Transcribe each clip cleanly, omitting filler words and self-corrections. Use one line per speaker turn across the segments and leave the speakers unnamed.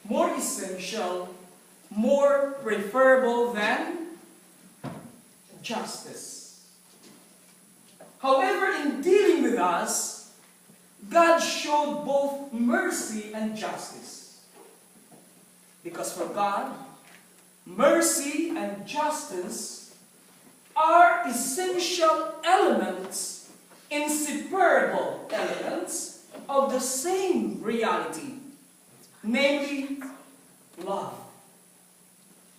more essential, more preferable than justice. However, in dealing with us, God showed both mercy and justice. Because for God, mercy and justice are essential elements, inseparable elements of the same reality, namely love,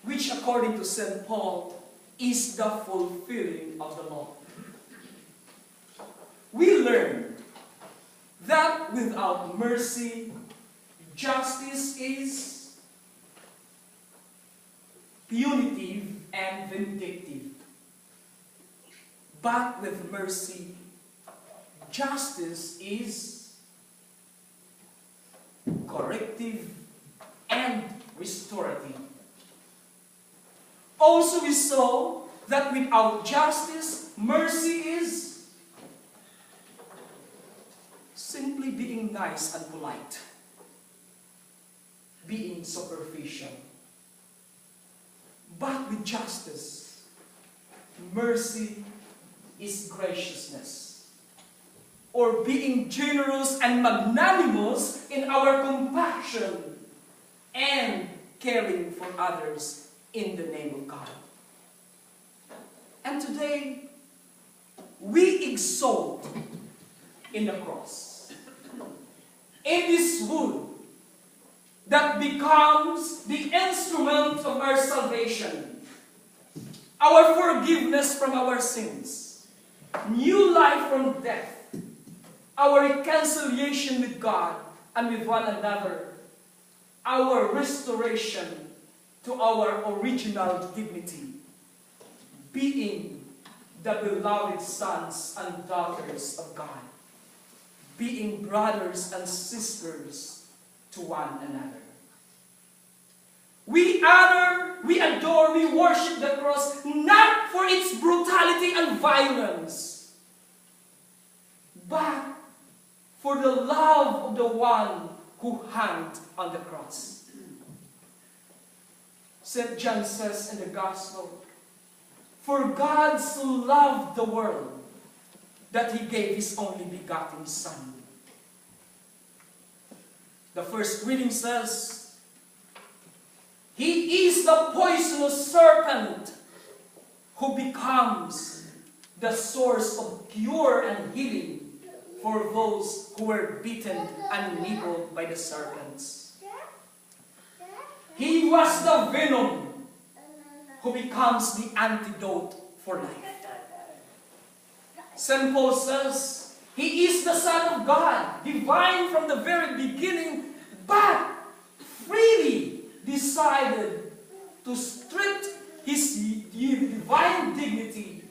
which according to St. Paul is the fulfilling of the law. We learn that without mercy, justice is punitive and vindictive. But with mercy, justice is corrective and restorative. Also we saw that without justice, mercy is simply being nice and polite, being superficial. But with justice, mercy is graciousness, or being generous and magnanimous in our compassion and caring for others in the name of God. And today, we exalt in the cross, in this wood that becomes the instrument of our salvation, our forgiveness from our sins, new life from death, our reconciliation with God and with one another, our restoration to our original dignity, being the beloved sons and daughters of God, being brothers and sisters to one another. We honor, we adore, we worship the cross not for its brutality and violence, but for the love of the one who hung on the cross. St. John says in the Gospel, "For God so loved the world that He gave His only begotten Son." The first reading says, "He is the poisonous serpent who becomes the source of cure and healing for those who were bitten and nibbled by the serpents. He was the venom who becomes the antidote for life." St. Paul says, "He is the Son of God, divine from the very beginning, but freely decided to strip His divine dignity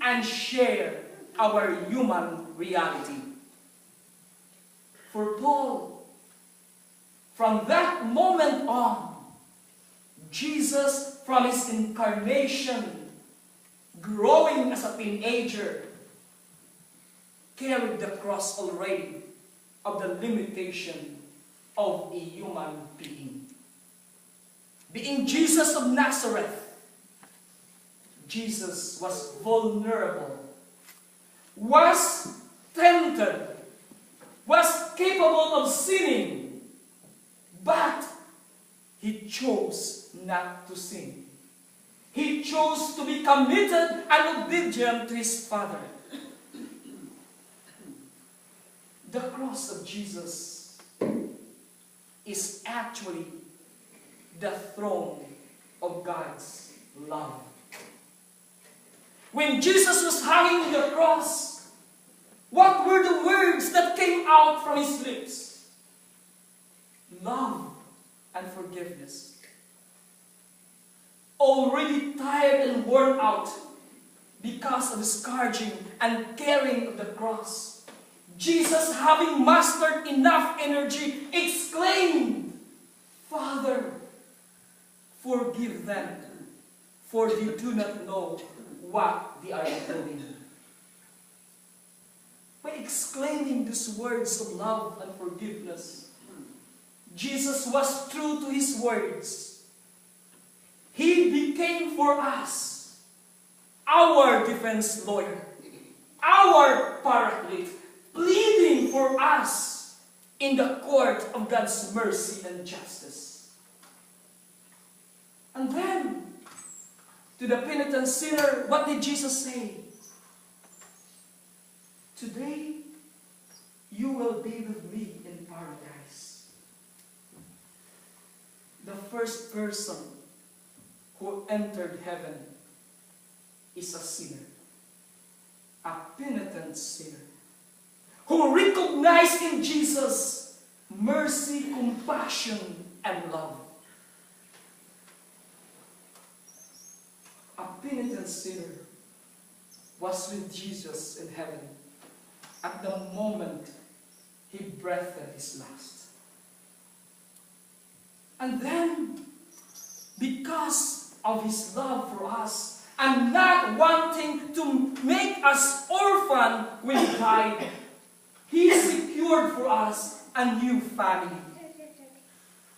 and share our human reality." For Paul, from that moment on, Jesus, from His incarnation, growing as a teenager, carried the cross already of the limitation of a human being. Being Jesus of Nazareth, Jesus was vulnerable, was tempted, was capable of sinning, but He chose not to sin. He chose to be committed and obedient to His Father. The cross of Jesus is actually the throne of God's love. When Jesus was hanging on the cross, what were the words that came out from His lips? Love and forgiveness. Already tired and worn out because of the scourging and carrying of the cross, Jesus, having mustered enough energy, exclaimed, "Father, forgive them, for they do not know what they are doing." By exclaiming these words of love and forgiveness, Jesus was true to His words. He became for us our defense lawyer, our paraclete, pleading for us in the court of God's mercy and justice. And then, to the penitent sinner, what did Jesus say? Today, you will be with me in paradise. The first person who entered heaven is a sinner, a penitent sinner, who recognized in Jesus mercy, compassion, and love. A penitent sinner was with Jesus in heaven at the moment he breathed his last. And then, because of His love for us, and not wanting to make us orphan when He died, He secured for us a new family.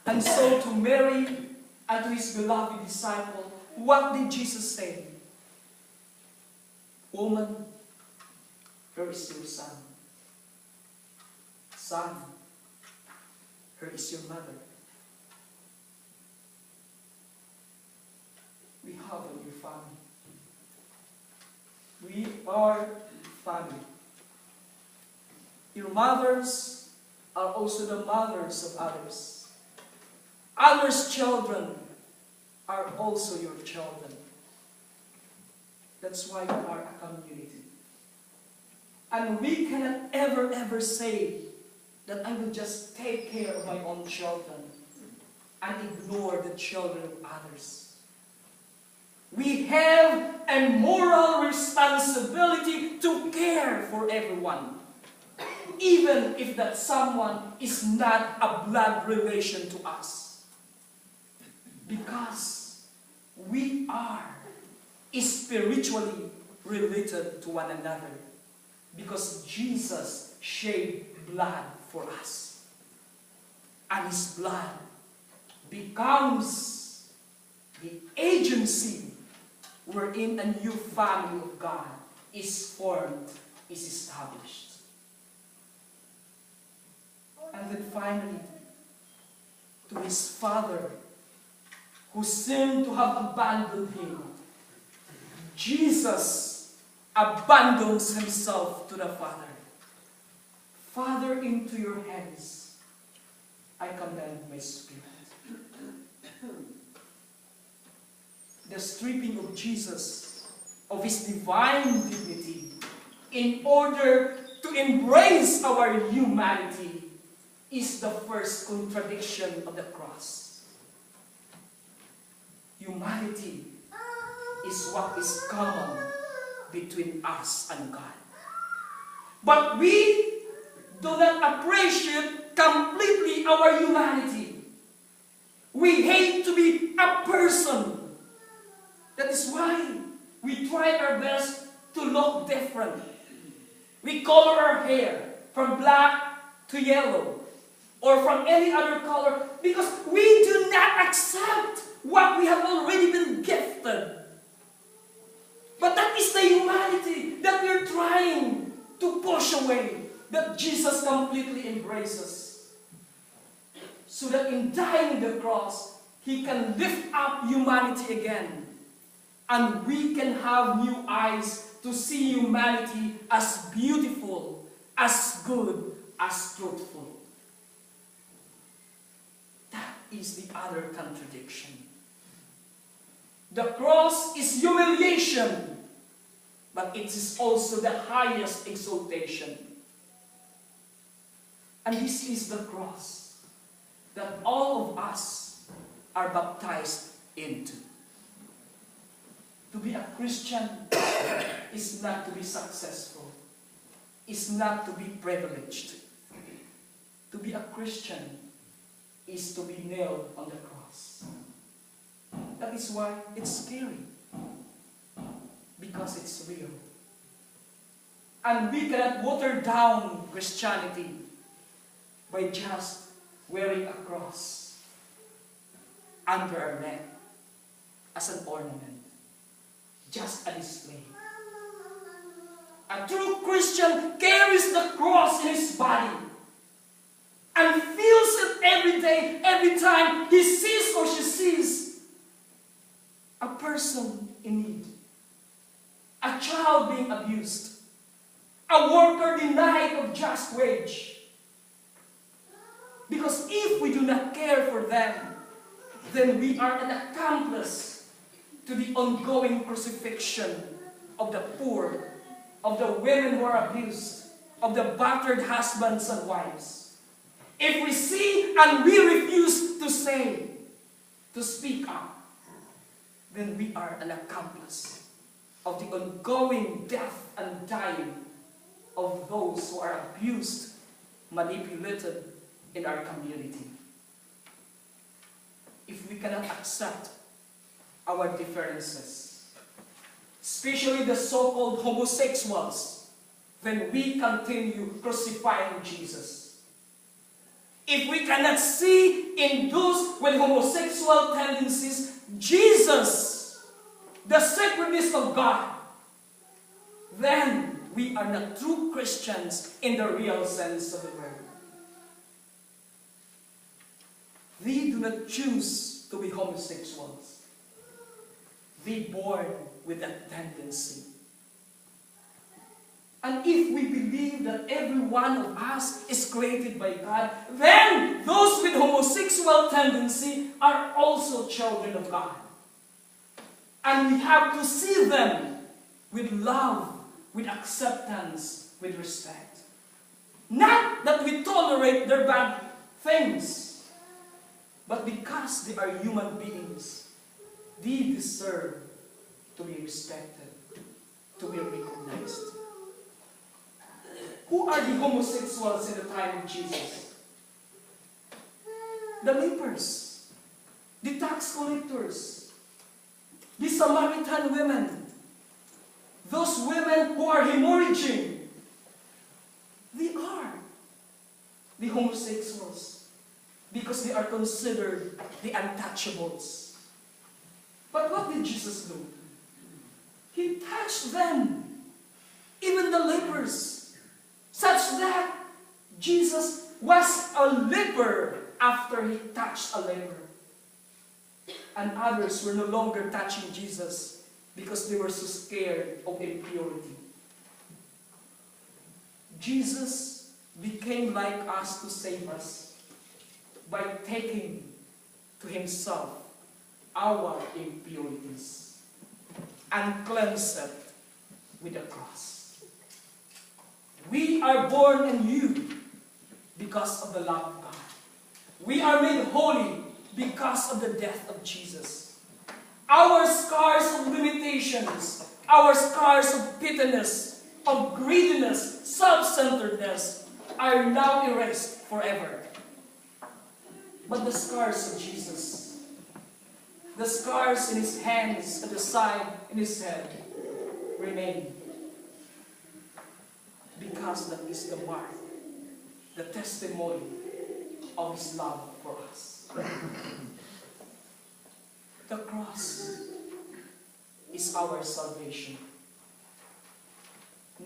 And so to Mary and to His beloved disciple, what did Jesus say? Woman, here is your son. Son, here is your mother. We have a new family. We are family. Your mothers are also the mothers of others. Others' children are also your children. That's why we are a community. And we cannot ever say that I will just take care of my own children and ignore the children of others. We have a moral responsibility to care for everyone, even if that someone is not a blood relation to us. Because we are spiritually related to one another. Because Jesus shed blood for us. And His blood becomes the agency wherein a new family of God is formed, is established. And then finally, to His Father, who seemed to have abandoned Him, Jesus abandons Himself to the Father. Father, into your hands I commend my spirit. The stripping of Jesus of His divine dignity in order to embrace our humanity is the first contradiction of the cross. Humanity is what is common between us and God. But we do not appreciate completely our humanity. We hate to be a person. That is why we try our best to look different. We color our hair from black to yellow or from any other color because we do not accept what we have already been gifted. But that is the humanity that we are trying to push away, that Jesus completely embraces. So that in dying on the cross, He can lift up humanity again. And we can have new eyes to see humanity as beautiful, as good, as truthful. That is the other contradiction. The cross is humiliation, but it is also the highest exaltation. And this is the cross that all of us are baptized into. To be a Christian is not to be successful, is not to be privileged. To be a Christian is to be nailed on the cross. That is why it's scary. Because it's real. And we cannot water down Christianity by just wearing a cross under our neck as an ornament, just a display. A true Christian carries the cross in his body and feels it every day, every time he sees or she sees a person in need, a child being abused, a worker denied of just wage. Because if we do not care for them, then we are an accomplice to the ongoing crucifixion of the poor, of the women who are abused, of the battered husbands and wives. If we see and we refuse to say, to speak up, then we are an accomplice of the ongoing death and dying of those who are abused, manipulated in our community. If we cannot accept our differences, especially the so-called homosexuals, then we continue crucifying Jesus. If we cannot see in those with homosexual tendencies Jesus, the sacredness of God, then we are not true Christians in the real sense of the word. We do not choose to be homosexuals. We born with that tendency. And if we believe that every one of us is created by God, then those with homosexual tendency are also children of God. And we have to see them with love, with acceptance, with respect. Not that we tolerate their bad things, but because they are human beings, they deserve to be respected, to be recognized. Who are the homosexuals in the time of Jesus? The lepers, the tax collectors, the Samaritan women, those women who are hemorrhaging. They are the homosexuals because they are considered the untouchables. But what did Jesus do? He touched them, even the lepers, such that Jesus was a leper after he touched a leper. And others were no longer touching Jesus because they were so scared of impurity. Jesus became like us to save us by taking to himself our impurities and cleanse it with the cross. We are born anew because of the love of God. We are made holy because of the death of Jesus. Our scars of limitations, our scars of bitterness, of greediness, self-centeredness are now erased forever. But the scars of Jesus, the scars in his hands, at the side, in his head, remain. Because that is the mark, the testimony of his love for us. The cross is our salvation.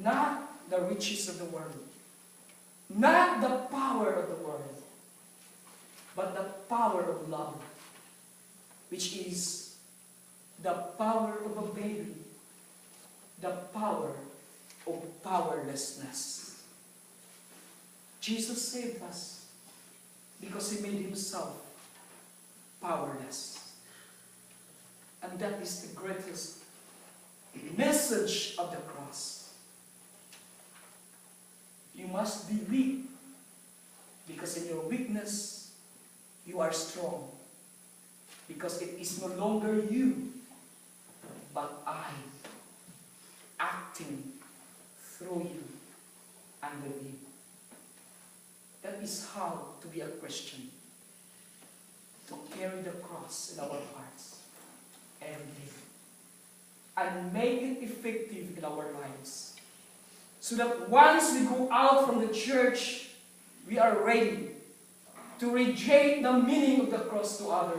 Not the riches of the world, not the power of the world, but the power of love, which is the power of a baby, the power of powerlessness. Jesus saved us because he made himself powerless. And that is the greatest message of the cross. You must be weak because in your weakness you are strong. Because it is no longer you, but I acting through you and with you. That is how to be a Christian. To carry the cross in our hearts every day. And make it effective in our lives. So that once we go out from the church, we are ready to radiate the meaning of the cross to others.